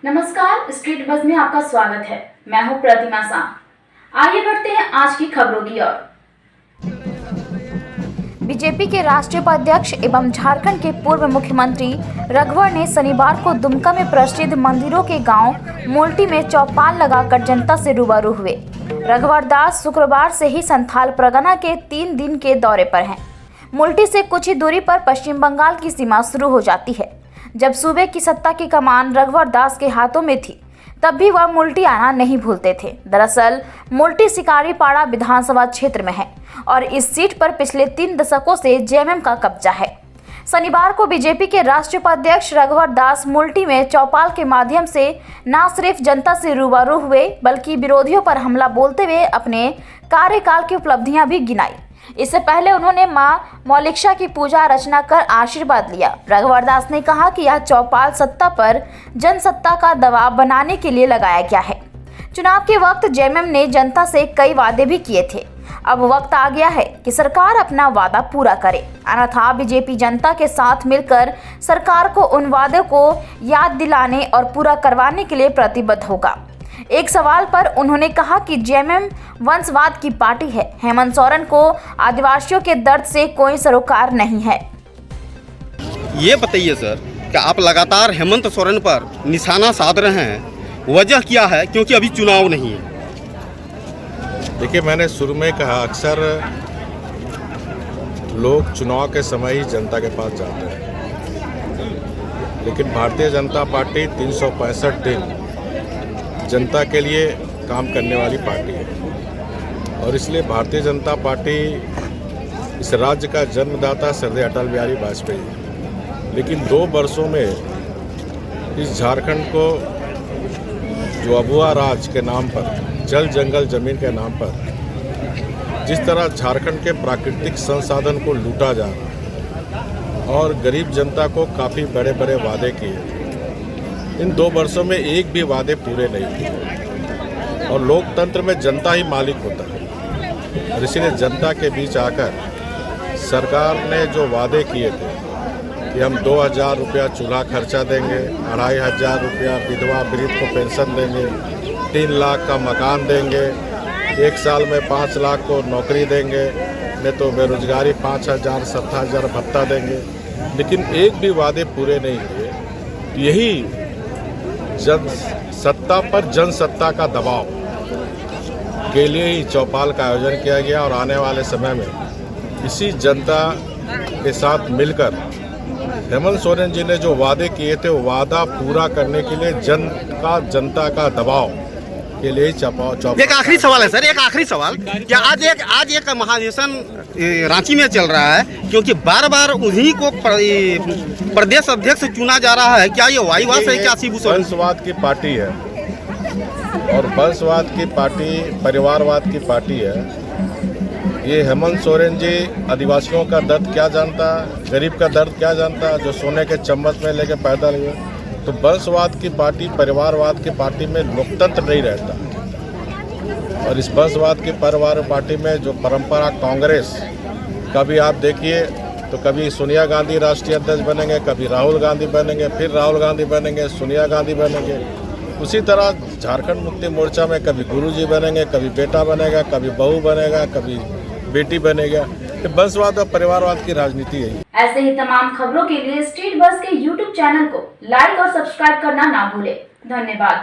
नमस्कार, street buzz में आपका स्वागत है। मैं हूं प्रतिमा शाह। आइए बढ़ते हैं आज की खबरों की ओर। बीजेपी के राष्ट्रीय उपाध्यक्ष एवं झारखंड के पूर्व मुख्यमंत्री रघुवर ने शनिवार को दुमका में प्रसिद्ध मंदिरों के गांव मोल्टी में चौपाल लगाकर जनता से रूबरू हुए। रघुवर दास शुक्रवार से ही संथाल परगना के 3 दिन के दौरे पर हैं। मोल्टी से कुछ ही दूरी पर पश्चिम बंगाल की सीमा शुरू हो जाती है। जब सूबे की सत्ता की कमान रघुवर दास के हाथों में थी, तब भी वह मुल्टी आना नहीं भूलते थे। दरअसल मुल्टी शिकारीपाड़ा विधानसभा क्षेत्र में है और इस सीट पर पिछले 3 दशकों से जेएमएम का कब्जा है। शनिवार को बीजेपी के राष्ट्रीय उपाध्यक्ष रघुवर दास मुल्टी में चौपाल के माध्यम से न सिर्फ जनता से रूबरू हुए, बल्कि विरोधियों पर हमला बोलते हुए अपने कार्यकाल की उपलब्धियां भी गिनाई। इससे पहले उन्होंने मां मौलिक्षा की पूजा अर्चना कर आशीर्वाद लिया। रघुवर दास ने कहा कि यह चौपाल सत्ता पर जनसत्ता का दबाव बनाने के लिए लगाया गया है। चुनाव के वक्त जेएमएम ने जनता से कई वादे भी किए थे। अब वक्त आ गया है कि सरकार अपना वादा पूरा करे, अन्यथा बीजेपी जनता के साथ मिलकर सरकार को उन वादों को याद दिलाने और पूरा करवाने के लिए प्रतिबद्ध होगा। एक सवाल पर उन्होंने कहा कि जेएमएम वंशवाद की पार्टी है। हेमंत सोरेन को आदिवासियों के दर्द से कोई सरोकार नहीं है। ये बताइए सर कि आप लगातार हेमंत सोरेन पर निशाना साध रहे हैं, वजह क्या है? क्योंकि अभी चुनाव नहीं है। देखिए, मैंने शुरू में कहा, अक्सर लोग चुनाव के समय ही जनता के पास जाते हैं, लेकिन भारतीय जनता पार्टी 365 दिन जनता के लिए काम करने वाली पार्टी है और इसलिए भारतीय जनता पार्टी इस राज्य का जन्मदाता श्रद्धेय अटल बिहारी वाजपेयी है। लेकिन 2 वर्षों में इस झारखंड को जो अबुआ राज के नाम पर, जल जंगल जमीन के नाम पर जिस तरह झारखंड के प्राकृतिक संसाधन को लूटा जा रहा और गरीब जनता को काफ़ी बड़े बड़े वादे किए, इन 2 वर्षों में एक भी वादे पूरे नहीं हुए और लोकतंत्र में जनता ही मालिक होता है। और इसीलिए जनता के बीच आकर सरकार ने जो वादे किए थे कि हम 2000 रुपया चूल्हा खर्चा देंगे, 2500 रुपया विधवा वृद्ध को पेंशन देंगे, 3 लाख का मकान देंगे, 1 साल में 5 लाख को नौकरी देंगे, नहीं तो बेरोजगारी 5000 7000 भत्ता देंगे, लेकिन एक भी वादे पूरे नहीं हुए। यही जन सत्ता पर जनसत्ता का दबाव के लिए ही चौपाल का आयोजन किया गया और आने वाले समय में इसी जनता के साथ मिलकर हेमंत सोरेन जी ने जो वादे किए थे, वो वादा पूरा करने के लिए जनता का दबाव के लिए चौपाल। एक आखिरी सवाल है सर, एक आखिरी सवाल, क्या आज एक महाधिवेशन रांची में चल रहा है, क्योंकि बार बार उन्हीं को प्रदेश अध्यक्ष चुना जा रहा है, क्या ये वाईवास है? क्या वंशवाद की पार्टी है और वंशवाद की पार्टी परिवारवाद की पार्टी है। ये हेमंत सोरेन जी आदिवासियों का दर्द क्या जानता, गरीब का दर्द क्या जानता, जो सोने के चम्मच में लेके पैदा हुए। तो वंशवाद की पार्टी परिवारवाद की पार्टी में लोकतंत्र नहीं रहता और इस वंशवाद की परिवार पार्टी में जो परंपरा कांग्रेस, कभी आप देखिए तो कभी सोनिया गांधी राष्ट्रीय अध्यक्ष बनेंगे, कभी राहुल गांधी बनेंगे, फिर राहुल गांधी बनेंगे, सोनिया गांधी बनेंगे। उसी तरह झारखंड मुक्ति मोर्चा में कभी गुरुजी बनेंगे, कभी बेटा बनेगा, कभी बहू बनेगा, कभी बेटी बनेगा। ये वंशवाद और परिवारवाद की राजनीति है। ऐसे ही तमाम खबरों के लिए स्ट्रीट बज़ के YouTube चैनल को लाइक और सब्सक्राइब करना ना भूलें। धन्यवाद।